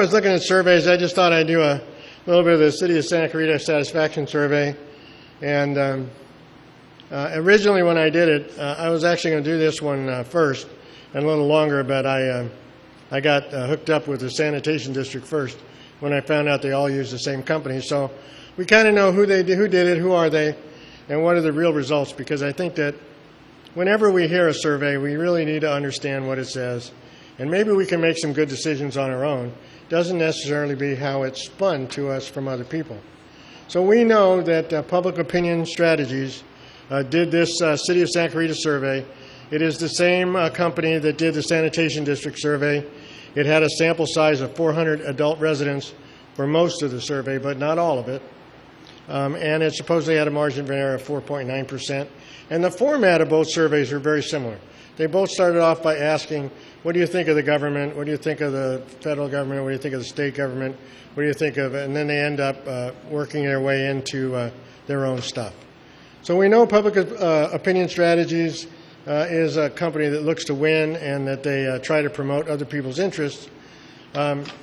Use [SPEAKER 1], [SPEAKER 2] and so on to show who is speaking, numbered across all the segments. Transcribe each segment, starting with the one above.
[SPEAKER 1] was looking at surveys, I just thought I'd do a little bit of the City of Santa Clarita Satisfaction Survey. And originally when I did it, I was actually going to do this one first and a little longer, but I got hooked up with the sanitation district first when I found out they all use the same company. So we kind of know who did it, who are they, and what are the real results, because I think that whenever we hear a survey, we really need to understand what it says, and maybe we can make some good decisions on our own. It doesn't necessarily be how it's spun to us from other people. So we know that Public Opinion Strategies did this City of Santa Clarita survey. It is the same company that did the Sanitation District survey. It had a sample size of 400 adult residents for most of the survey, but not all of it. And it supposedly had a margin of error of 4.9%. And the format of both surveys are very similar. They both started off by asking, what do you think of the government? What do you think of the federal government? What do you think of the state government? What do you think of it? And then they end up working their way into their own stuff. So we know Public Opinion Strategies is a company that looks to win and that they try to promote other people's interests.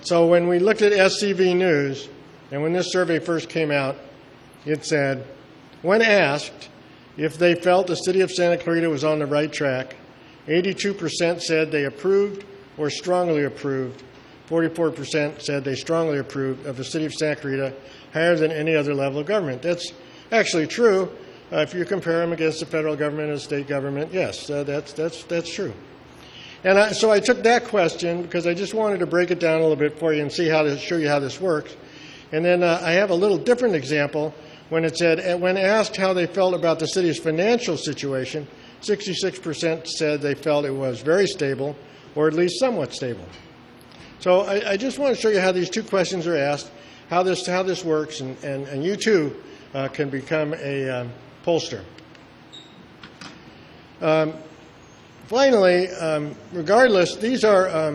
[SPEAKER 1] So when we looked at SCV News, and when this survey first came out, it said, when asked if they felt the City of Santa Clarita was on the right track, 82% said they approved or strongly approved. 44% said they strongly approved of the City of Santa Clarita, higher than any other level of government. That's actually true. If you compare them against the federal government and the state government, yes, that's true. And so I took that question because I just wanted to break it down a little bit for you and see how to show you how this works. And then I have a little different example when it said, when asked how they felt about the city's financial situation, 66% said they felt it was very stable or at least somewhat stable. So I just want to show you how these two questions are asked, how this works, and you too can become a pollster. Finally, regardless, these are,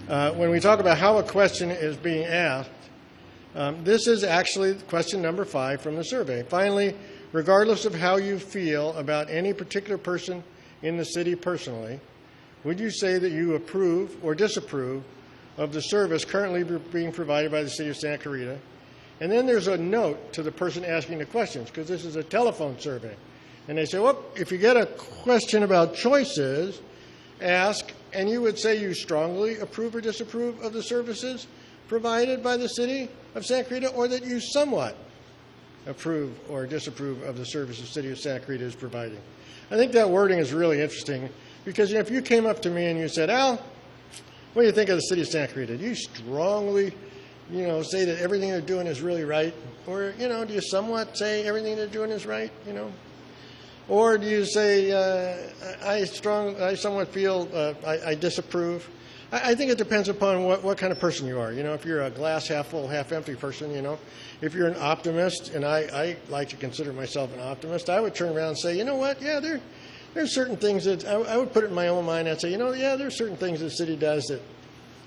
[SPEAKER 1] when we talk about how a question is being asked, this is actually question number 5 from the survey. Finally, regardless of how you feel about any particular person in the city personally, would you say that you approve or disapprove of the service currently being provided by the City of Santa Clarita? And then there's a note to the person asking the questions, because this is a telephone survey. And they say, well, if you get a question about choices, ask, and you would say you strongly approve or disapprove of the services provided by the City of Santa Clarita, or that you somewhat approve or disapprove of the services the City of Santa Clarita is providing. I think that wording is really interesting, because if you came up to me and you said, Al, what do you think of the City of Santa Clarita? Do you strongly, say that everything they're doing is really right? Or, do you somewhat say everything they're doing is right, Or do you say, I somewhat feel I disapprove? I think it depends upon what kind of person you are. If you're a glass half full, half empty person, if you're an optimist, and I like to consider myself an optimist, I would turn around and say, you know what, yeah, there's certain things that I would put it in my own mind. I'd say, yeah, there's certain things the city does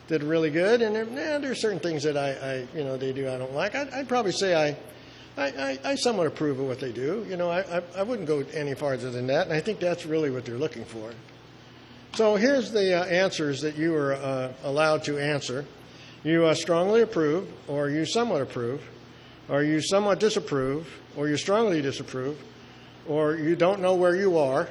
[SPEAKER 1] that are really good, and there's certain things that they do I don't like. I'd probably say I somewhat approve of what they do. I wouldn't go any farther than that, and I think that's really what they're looking for. So here's the answers that you are allowed to answer. You strongly approve, or you somewhat approve, or you somewhat disapprove, or you strongly disapprove, or you don't know where you are,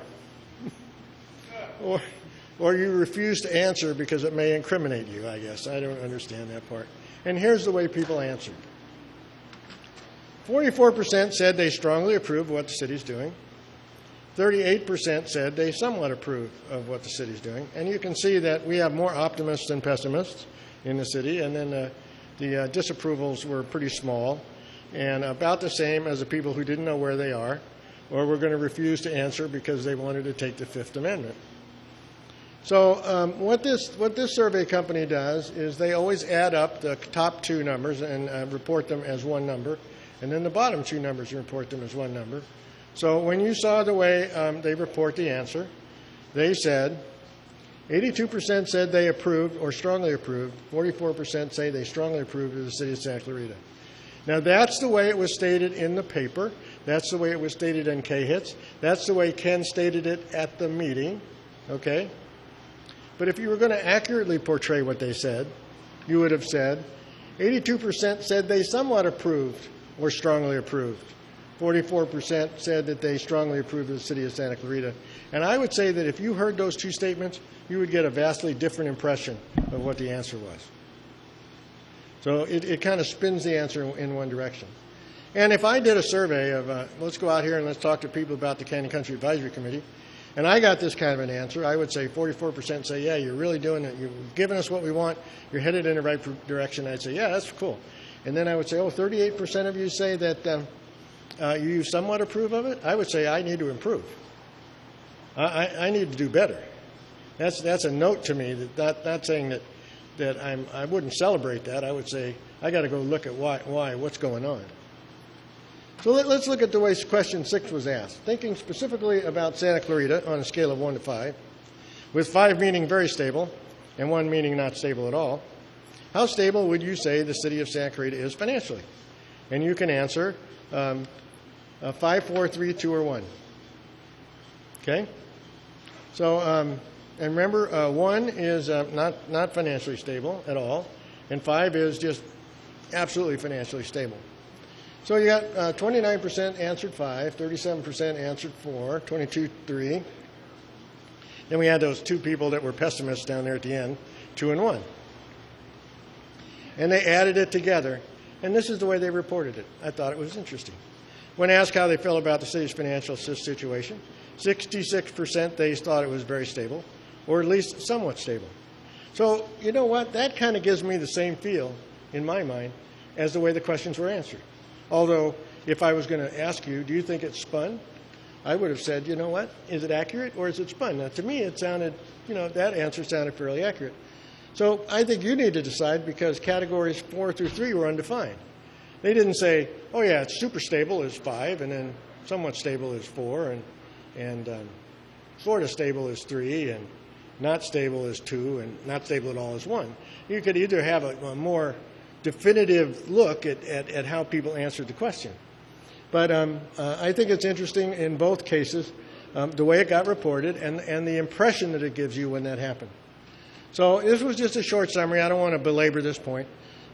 [SPEAKER 1] or you refuse to answer because it may incriminate you, I guess. I don't understand that part. And here's the way people answered. 44% said they strongly approve of what the city's doing. 38% said they somewhat approve of what the city's doing. And you can see that we have more optimists than pessimists in the city, and then the disapprovals were pretty small, and about the same as the people who didn't know where they are, or were going to refuse to answer because they wanted to take the Fifth Amendment. So what this survey company does is they always add up the top 2 numbers and report them as one number, and then the bottom 2 numbers and report them as one number. So when you saw the way they report the answer, they said 82% said they approved or strongly approved. 44% say they strongly approved of the City of Santa Clarita. Now that's the way it was stated in the paper. That's the way it was stated in K-Hits. That's the way Ken stated it at the meeting. Okay? But if you were going to accurately portray what they said, you would have said 82% said they somewhat approved or strongly approved. 44% said that they strongly approved of the city of Santa Clarita. And I would say that if you heard those two statements, you would get a vastly different impression of what the answer was. So it kind of spins the answer in one direction. And if I did a survey of, let's go out here and let's talk to people about the Canyon Country Advisory Committee, and I got this kind of an answer, I would say 44% say, yeah, you're really doing it. You've given us what we want. You're headed in the right direction. I'd say, yeah, that's cool. And then I would say, 38% of you say that you somewhat approve of it. I would say I need to improve. I need to do better. That's a note to me. Not saying that I wouldn't celebrate that. I would say I got to go look at what's going on. So let's look at the way question 6 was asked. Thinking specifically about Santa Clarita on a scale of 1 to 5, with 5 meaning very stable and 1 meaning not stable at all, how stable would you say the city of Santa Clarita is financially? And you can answer 5, 4, 3, 2, or 1. Okay? So, and remember, 1 is not financially stable at all, and 5 is just absolutely financially stable. So you got 29% answered 5, 37% answered 4, 22, 3. Then we had those 2 people that were pessimists down there at the end, 2 and 1. And they added it together, and this is the way they reported it. I thought it was interesting. When asked how they felt about the city's financial situation, 66% they thought it was very stable, or at least somewhat stable. So you know what? That kind of gives me the same feel, in my mind, as the way the questions were answered. Although, if I was going to ask you, do you think it's spun? I would have said, you know what, is it accurate or is it spun? Now, to me, it sounded, that answer sounded fairly accurate. So I think you need to decide because categories 4 through 3 were undefined. They didn't say, oh, yeah, it's super stable is 5, and then somewhat stable is 4, and sort of stable is 3, and not stable is 2, and not stable at all is 1. You could either have a more definitive look at how people answered the question. But I think it's interesting in both cases, the way it got reported and the impression that it gives you when that happened. So this was just a short summary. I don't want to belabor this point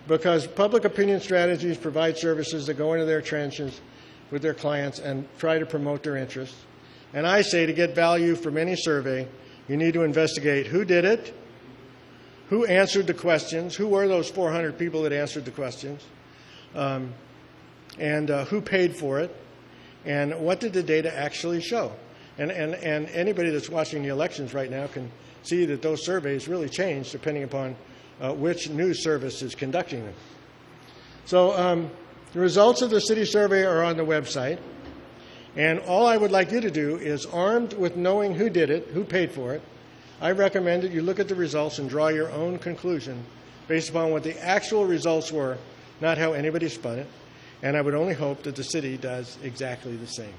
[SPEAKER 1] because public opinion strategies provide services that go into their trenches with their clients and try to promote their interests. And I say to get value from any survey, you need to investigate who did it, who answered the questions, who were those 400 people that answered the questions, and who paid for it, and what did the data actually show. And anybody that's watching the elections right now can see that those surveys really change depending upon which news service is conducting them. So the results of the city survey are on the website, and all I would like you to do is, armed with knowing who did it, who paid for it, I recommend that you look at the results and draw your own conclusion based upon what the actual results were, not how anybody spun it. And I would only hope that the city does exactly the same.